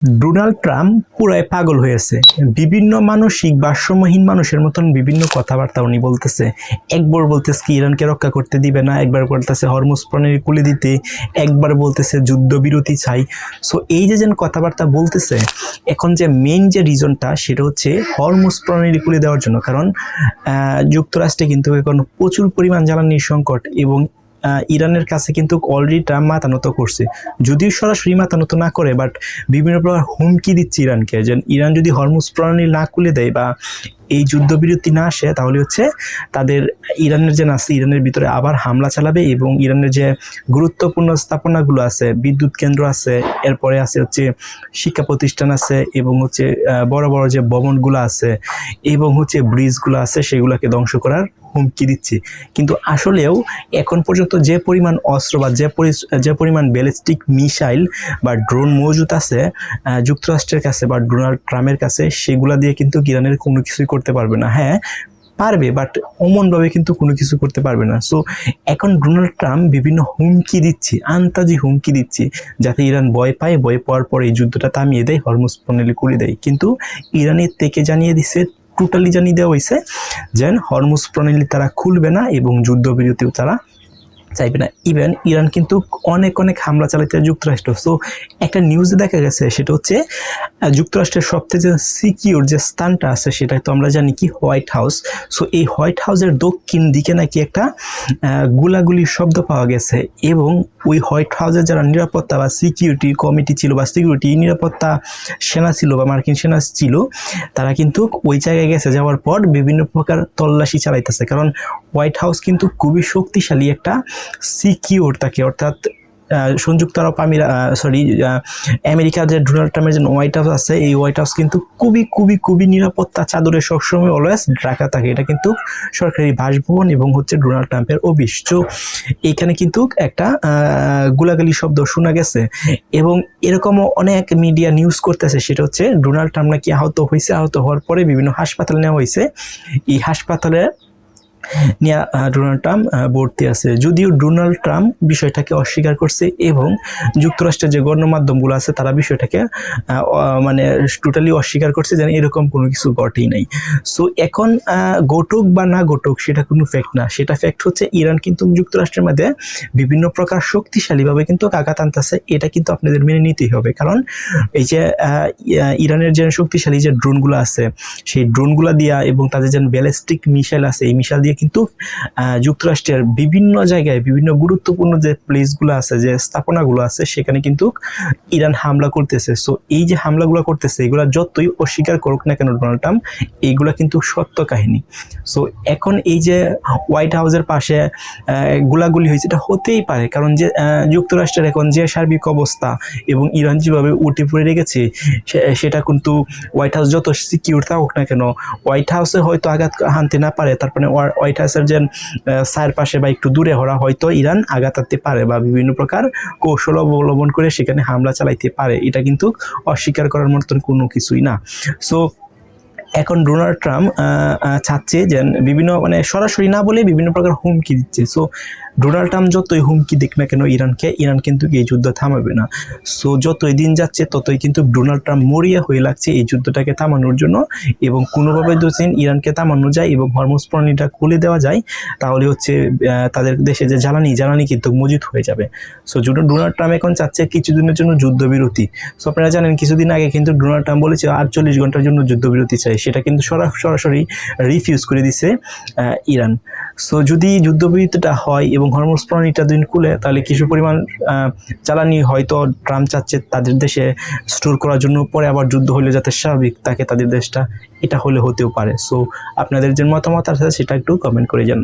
Donald Trump পুরাই পাগল হয়েছে। বিভিন্ন মানসিক ভারসাম্যহীন মানুষের মতন বিভিন্ন কথাবার্তা উনি বলতেছে। একবার বলতেছে কি ইরানকে রক্ষা করতে দিবে না, একবার বলতেছে হরমুজ প্রণালী খুলে দিতে, একবার বলতেছে যুদ্ধবিরতি চাই। সো এই যে কথাবার্তা বলতেছে, এখন যে মেইন যে রিজনটা সেটা হচ্ছে হরমুজ প্রণালী খুলে দেওয়ার জন্য। কারণ যুক্তরাষ্ট্রে কিন্তু এখন প্রচুর পরিমাণ জ্বালানির সংকট এবং ইরানের কাছে কিন্তু অলরেডি ট্রাম্প মাতানত করছে, যদিও সরাসরি মাতানত না করে, বাট বিভিন্ন প্রকার হুমকি দিচ্ছে ইরানকে যে ইরান যদি হরমুজ প্রণালী না খুলে দেয় বা এই যুদ্ধবিরতি না আসে তাহলে হচ্ছে তাদের ইরানের যে আছে ইরানের ভিতরে আবার হামলা চালাবে এবং ইরানের যে গুরুত্বপূর্ণ স্থাপনাগুলো আছে, বিদ্যুৎ কেন্দ্র আছে, এরপরে আছে হচ্ছে শিক্ষা প্রতিষ্ঠান আছে এবং হচ্ছে বড় বড় যে ভবনগুলো আছে এবং হচ্ছে ব্রিজগুলো আছে সেগুলোকে ধ্বংস করার হুমকি দিচ্ছে। কিন্তু আসলেও এখন পর্যন্ত যে পরিমাণ অস্ত্র বা যে পরিমাণ ব্যালিস্টিক মিসাইল বা ড্রোন মজুদ আছে যুক্তরাষ্ট্রের কাছে বা ডোনাল্ড ট্রাম্পের কাছে, সেগুলা দিয়ে কিন্তু ইরানের কোনো কিছুই করতে পারবে না। হ্যাঁ পারবে, বাট অমনভাবে কিন্তু কোনো কিছু করতে পারবে না। সো এখন ডোনাল্ড ট্রাম্প বিভিন্ন হুমকি দিচ্ছে, আন্তাজি হুমকি দিচ্ছে, যাতে ইরান ভয় পায়, ভয় পাওয়ার পরে এই যুদ্ধটা থামিয়ে দেয়, হরমুজ প্রণালী খুলে দেয়। কিন্তু ইরানের থেকে জানিয়ে দিচ্ছে, টোটালি জানিয়ে দেওয়া হয়েছে যে হরমুজ প্রণালী তারা খুলবে না এবং যুদ্ধবিরতিও তারা চাইবে না। ইভেন ইরান কিন্তু অনেক হামলা চালাইতে যুক্তরাষ্ট্র। সো একটা নিউজে দেখা গেছে, সেটা হচ্ছে যুক্তরাষ্ট্রের সবথেকে যে সিকিউর যে স্থানটা আছে সেটা তো আমরা জানি কি হোয়াইট হাউস। সো এই হোয়াইট হাউসের দক্ষিণ দিকে নাকি একটা গুলাগুলির শব্দ পাওয়া গেছে এবং ওই হোয়াইট হাউসের যারা নিরাপত্তা বা সিকিউরিটি কমিটি ছিল বা সিকিউরিটি নিরাপত্তা সেনা ছিল বা মার্কিন সেনা ছিল, তারা কিন্তু ওই জায়গায় গেছে, যাওয়ার পর বিভিন্ন প্রকার তল্লাশি চালাইতেছে। কারণ হোয়াইট হাউস কিন্তু খুবই শক্তিশালী একটা সিকিউর থাকে, অর্থাৎ সংযুক্ত আরব আমেরিকার যে ডোনাল্ড ট্রাম্পের যে হোয়াইট হাউস আছে, এই হোয়াইট হাউস কিন্তু খুবই নিরাপত্তা চাদরে সবসময় অলওয়েজ ঢাকা থাকে। এটা কিন্তু সরকারি বাসভবন এবং হচ্ছে ডোনাল্ড ট্রাম্পের অফিস। তো এখানে কিন্তু একটা গোলাগুলি শব্দ শোনা গেছে এবং এরকমও অনেক মিডিয়া নিউজ করতেছে, সেটা হচ্ছে ডোনাল্ড ট্রাম্প নাকি আহত হয়েছে, আহত হওয়ার পরে বিভিন্ন হাসপাতালে নেওয়া হয়েছে। এই হাসপাতালে নিয়ে ডোনাল্ড ট্রাম্প ভর্তি আছে। যদিও ডোনাল্ড ট্রাম্প বিষয়টাকে অস্বীকার করছে এবং যুক্তরাষ্ট্রের যে গণমাধ্যমগুলো আছে তারা বিষয়টাকে মানে টোটালি অস্বীকার করছে, যেন এরকম কোনো কিছু ঘটেই নাই। সো এখন ঘটুক বা না ঘটুক সেটা কোনো ফ্যাক্ট না, সেটা ফ্যাক্ট হচ্ছে ইরান কিন্তু যুক্তরাষ্ট্রের মধ্যে বিভিন্ন প্রকার শক্তিশালীভাবে কিন্তু আঘাত আনতেছে। এটা কিন্তু আপনাদের মেনে নিতেই হবে, কারণ এই যে ইরানের যে শক্তিশালী যে ড্রোনগুলো আছে সেই ড্রোনগুলো দিয়া এবং তাদের যে ব্যালিস্টিক মিসাইল আছে এই মিসাইল দিয়ে কিন্তু যুক্তরাষ্ট্রের বিভিন্ন জায়গায় বিভিন্ন গুরুত্বপূর্ণ যে প্লেসগুলো আছে, যে স্থাপনাগুলো আছে, সেখানে কিন্তু ইরান হামলা করতেছে। সো এই যে হামলাগুলো করতেছে এগুলো যতই অস্বীকার করুক না কেন ডোনাল্ড ট্রাম্প, এইগুলা কিন্তু সত্য কাহিনী। সো এখন এই যে হোয়াইট হাউসের পাশে গোলাগুলি হয়েছে, এটা হতেই পারে, কারণ যে যুক্তরাষ্ট্রের এখন যে সার্বিক অবস্থা এবং ইরান যেভাবে উঠে পড়ে রেখেছে সেটা কিন্তু হোয়াইট হাউস যত সিকিউর থাকুক না কেন, হোয়াইট হাউসে হয়তো আঘাত হানতে না পারে, তারপরে হোয়াইট হাউসের যে সাইড পাশে বা একটু দূরে ওরা হয়তো ইরান আঘাত আনতে পারে বা বিভিন্ন প্রকার কৌশল অবলম্বন করে সেখানে হামলা চালাইতে পারে। এটা কিন্তু অস্বীকার করার মতন কোনো কিছুই না। সো এখন ডোনাল্ড ট্রাম্প চাচ্ছে যে বিভিন্ন সরাসরি না বলে বিভিন্ন প্রকার হুমকি দিচ্ছে। সো ডোনাল্ড ট্রাম্প যতই হুমকি দিক না কেন ইরানকে, ইরান কিন্তু এই যুদ্ধ থামাবে না। সো যতই দিন যাচ্ছে ততই কিন্তু ডোনাল্ড ট্রাম্প মরিয়া হয়ে লাগছে এই যুদ্ধটাকে থামানোর জন্য, এবং কোনোভাবে যদি ইরানকে থামানো যায় এবং হরমুজ প্রণালীটা খুলে দেওয়া যায় তাহলে হচ্ছে তাদের দেশে যে জ্বালানি কিন্তু মজুদ হয়ে যাবে। সো ডোনাল্ড ট্রাম্প এখন চাচ্ছে কিছুদিনের জন্য যুদ্ধবিরতি। সো আপনারা জানেন কিছুদিন আগে কিন্তু ডোনাল্ড ট্রাম্প বলেছে 48 ঘন্টার জন্য যুদ্ধবিরতি চাই, সেটা কিন্তু সরাসরি রিফিউজ করে দিছে ইরান। সো যদি যুদ্ধবিরতিটা হয় এবং হরমুজ প্রণালীটা দিন খুলে, তাহলে কিছু পরিমাণ জ্বালানি হয়তো ট্রাম্প চাচ্ছে তাদের দেশে স্টোর করার জন্য, পরে আবার যুদ্ধ হলে যাতে স্বাভাবিক থাকে তাদের দেশটা, এটা হলে হতেও পারে। সো আপনাদের যে মতামত আছে সেটা একটু কমেন্ট করে জানান।